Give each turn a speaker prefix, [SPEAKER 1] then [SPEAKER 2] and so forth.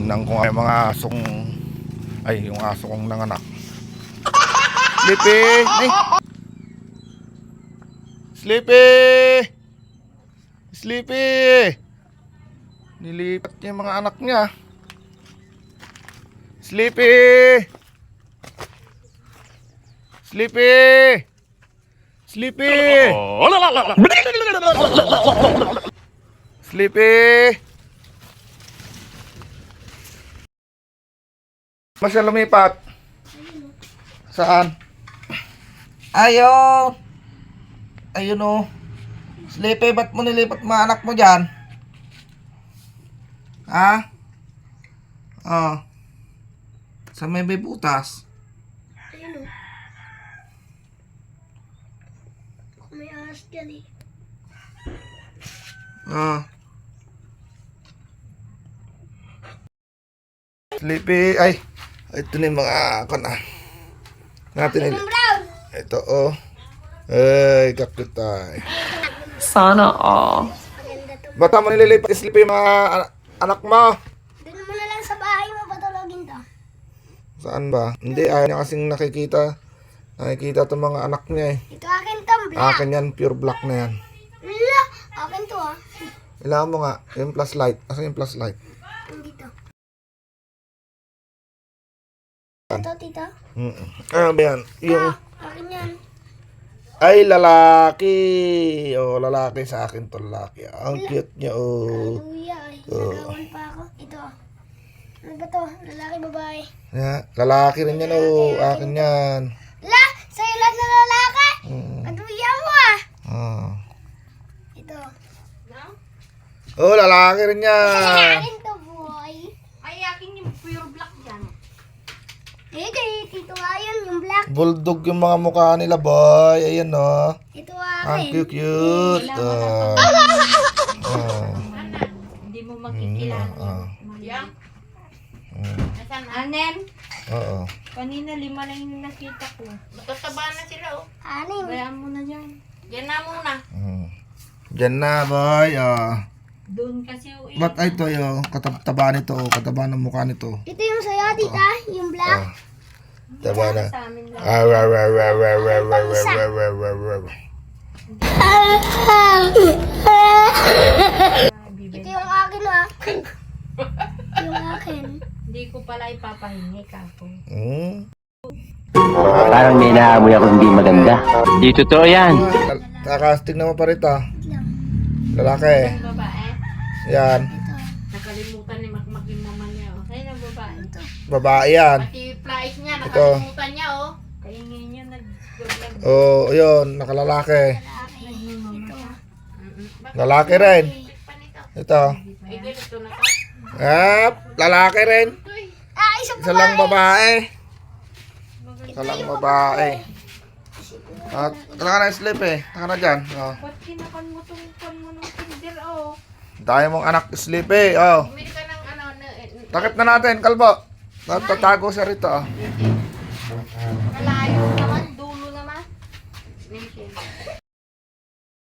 [SPEAKER 1] Tingnan ko ay mga asong, ay yung aso kong nanganak. Sleepy! Ay! Sleepy! Sleepy! Nilipat niya yung mga anak niya. Sleepy! Sleepy! Sleepy! Sleepy! Ba siya lumipat? Saan? Ayaw! Ayun o. Sleepy, ba't mo nilipat mga anak mo dyan? Ha? Oh. Sa may butas.
[SPEAKER 2] Ayun o. May ahas dyan eh.
[SPEAKER 1] Oh. Sleepy, ay. Ito na yung mga na. Natin
[SPEAKER 2] Yung brown.
[SPEAKER 1] ito oh. Ay, kakutay.
[SPEAKER 3] Sana all.
[SPEAKER 2] Maganda to.
[SPEAKER 1] Bata mo nililipat Sleepy yung mga anak mo.
[SPEAKER 2] Doon mo na lang sa bahay mo patulogin to.
[SPEAKER 1] Saan ba? Hindi, ayaw niya kasing nakikita. Nakikita itong mga anak niya eh.
[SPEAKER 2] Ito akin to, black.
[SPEAKER 1] Akin yan, pure black na yan.
[SPEAKER 2] Wala. Akin to ah.
[SPEAKER 1] Kailangan mo nga, yung flashlight. Asan yung flashlight?
[SPEAKER 2] Dito. Ito, tita.
[SPEAKER 1] Ano ba yan? Yung,
[SPEAKER 2] Akin yan.
[SPEAKER 1] ay lalaki. Oh, lalaki sa akin to lalaki. Ang cute niya oh.
[SPEAKER 2] Luya ay. Nagawan pa ako. Ito. Ano ba to? Lalaki, babae.
[SPEAKER 1] Yeah, lalaki rin yan oh. Akin yan.
[SPEAKER 2] La! Sa'yo lahat na lalaki! Ang luya mo ah!
[SPEAKER 1] Oh.
[SPEAKER 2] Ito.
[SPEAKER 1] Oh, lalaki rin yan.
[SPEAKER 2] Akin to, boy.
[SPEAKER 4] Ay, akin yung pure black dyan.
[SPEAKER 2] Eh, kay Tito nga yun, yung black.
[SPEAKER 1] Bulldog yung mga mukha nila boy. Ayan oh.
[SPEAKER 2] Ito
[SPEAKER 1] Ang
[SPEAKER 2] akin.
[SPEAKER 1] cute. Oh.
[SPEAKER 4] Hindi mo makikilala.
[SPEAKER 1] Oh.
[SPEAKER 4] Yang? Asan? Anen?
[SPEAKER 1] Oo.
[SPEAKER 4] Kanina 5 lang yung nakita ko. Matataba na sila oh.
[SPEAKER 2] Anin.
[SPEAKER 4] Bayaan mo na dyan. Yan na muna.
[SPEAKER 1] Diyan na boy. Oh.
[SPEAKER 4] Doon kasi oh.
[SPEAKER 1] Ba't ay ito yung kataba nito, kataba ng mukha nito.
[SPEAKER 2] Ito yung sa'yo, tita. Yung black.
[SPEAKER 1] Taba na.
[SPEAKER 4] Sa amin lang.
[SPEAKER 2] Ito yung akin, ah. Yung akin.
[SPEAKER 4] Hindi ko pala ipapahingi ka ako.
[SPEAKER 5] Parang may naamoy ako hindi maganda. Di totoo yan.
[SPEAKER 1] Nakastig naman pa rito. Lalaki.
[SPEAKER 4] Yung babae,
[SPEAKER 1] Yan.
[SPEAKER 2] Ito.
[SPEAKER 4] nakalimutan ni Makmak yung mama niya oh. Ayun ang babae.
[SPEAKER 1] Babae yan.
[SPEAKER 4] Pati flais niya,
[SPEAKER 1] Ito.
[SPEAKER 4] nakalimutan niya oh. Kaingin niya nag-vlog.
[SPEAKER 1] Oh, yun. Nakalalaki. Lalaki rin. Ito.
[SPEAKER 4] Ay, ganito na ka.
[SPEAKER 1] Lalaki rin.
[SPEAKER 2] Ah, isa
[SPEAKER 1] Isa lang babae. Isa lang babae. At, naka na sleep eh. Naka na dyan. Oh.
[SPEAKER 4] Ba't kinakan mo itong pan mo ng kinder oh?
[SPEAKER 1] Dahil mong anak sleep eh. Oh.
[SPEAKER 4] Bumili ka ng ano,
[SPEAKER 1] Takip na natin, kalbo. Tatago siya rito. Oh.
[SPEAKER 4] kalayo naman.